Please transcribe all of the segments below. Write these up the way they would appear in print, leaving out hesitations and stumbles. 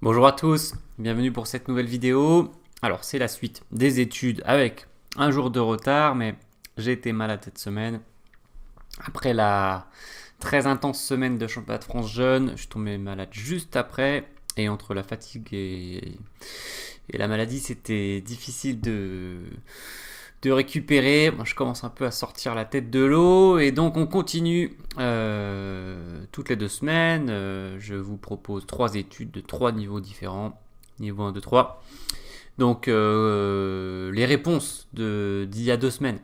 Bonjour à tous, bienvenue pour cette nouvelle vidéo. Alors c'est la suite des études avec un jour de retard, mais j'ai été malade cette semaine. Après la très intense semaine de championnat de France jeune, je suis tombé malade juste après. Et entre la fatigue et la maladie, c'était difficile de récupérer. Moi, je commence un peu à sortir la tête de l'eau et donc on continue toutes les 2 semaines. Je vous propose 3 études de 3 niveaux différents, niveau 1, 2, 3. Donc les réponses d'il y a 2 semaines,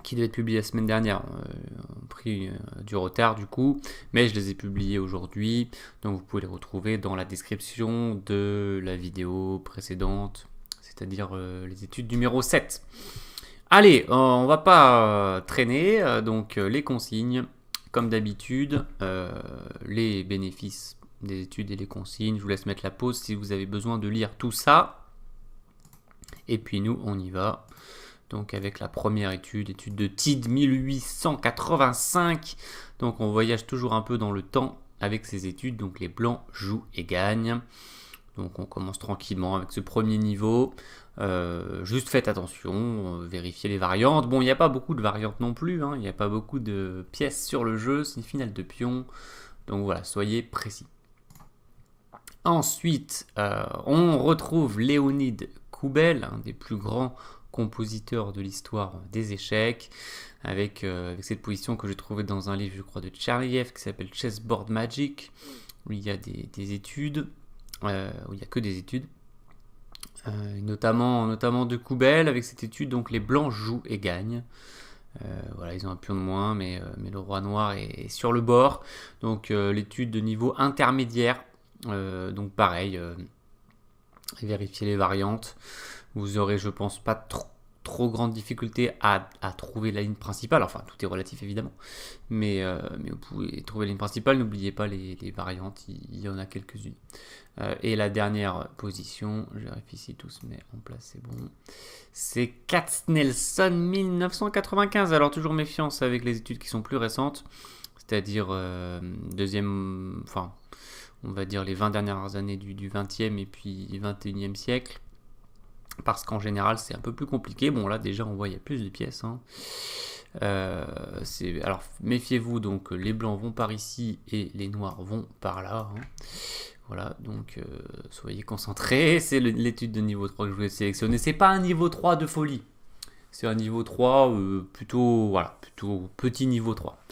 qui devaient être publiées la semaine dernière, ont pris du retard du coup, mais je les ai publiées aujourd'hui, donc vous pouvez les retrouver dans la description de la vidéo précédente, c'est-à-dire les études numéro 7. Allez, on va pas traîner, donc les consignes, comme d'habitude, les bénéfices des études et les consignes. Je vous laisse mettre la pause si vous avez besoin de lire tout ça. Et puis nous, on y va. Donc avec la première étude de Tid 1885. Donc on voyage toujours un peu dans le temps avec ces études. Donc les blancs jouent et gagnent. Donc on commence tranquillement avec ce premier niveau. Juste faites attention, vérifiez les variantes. Bon, il n'y a pas beaucoup de variantes non plus, hein. Il n'y a pas beaucoup de pièces sur le jeu, c'est une finale de pions. Donc voilà, soyez précis. Ensuite, on retrouve Léonide Koubel, un des plus grands compositeur de l'histoire des échecs, avec cette position que j'ai trouvée dans un livre, je crois, de Tcherliev qui s'appelle Chessboard Magic, où il y a des études, où il n'y a que des études, notamment de Koubel, avec cette étude, donc les blancs jouent et gagnent. Voilà, ils ont un pion de moins, mais le roi noir est sur le bord. Donc l'étude de niveau intermédiaire, donc pareil, vérifiez les variantes. Vous aurez, je pense, pas trop grande difficulté à trouver la ligne principale. Enfin, tout est relatif évidemment, mais vous pouvez trouver la ligne principale. N'oubliez pas les variantes, il y en a quelques-unes. Et la dernière position, je vérifie si tout se met en place, c'est bon. C'est Katznelson 1995. Alors toujours méfiance avec les études qui sont plus récentes, c'est-à-dire deuxième, enfin, on va dire les 20 dernières années du 20e et puis 21e siècle. Parce qu'en général, c'est un peu plus compliqué. Bon, là, déjà, on voit il y a plus de pièces. Hein. Alors, méfiez-vous. Donc, les blancs vont par ici et les noirs vont par là. Hein. Voilà, donc, soyez concentrés. C'est l'étude de niveau 3 que je voulais sélectionner. C'est pas un niveau 3 de folie. C'est un niveau 3 plutôt petit niveau 3.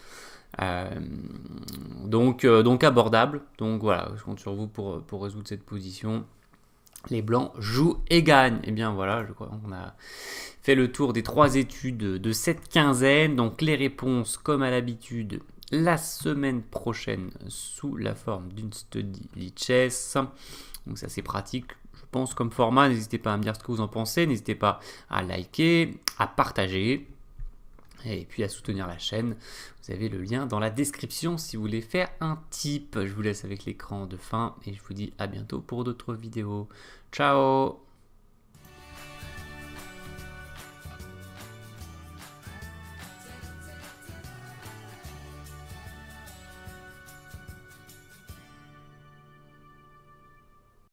Donc abordable. Donc, voilà, je compte sur vous pour résoudre cette position. Les blancs jouent et gagnent. Et bien voilà, je crois qu'on a fait le tour des 3 études de cette quinzaine. Donc les réponses, comme à l'habitude, la semaine prochaine sous la forme d'une study lichess. Donc ça c'est pratique, je pense, comme format. N'hésitez pas à me dire ce que vous en pensez. N'hésitez pas à liker, à partager. Et puis à soutenir la chaîne, vous avez le lien dans la description si vous voulez faire un tip. Je vous laisse avec l'écran de fin et je vous dis à bientôt pour d'autres vidéos. Ciao!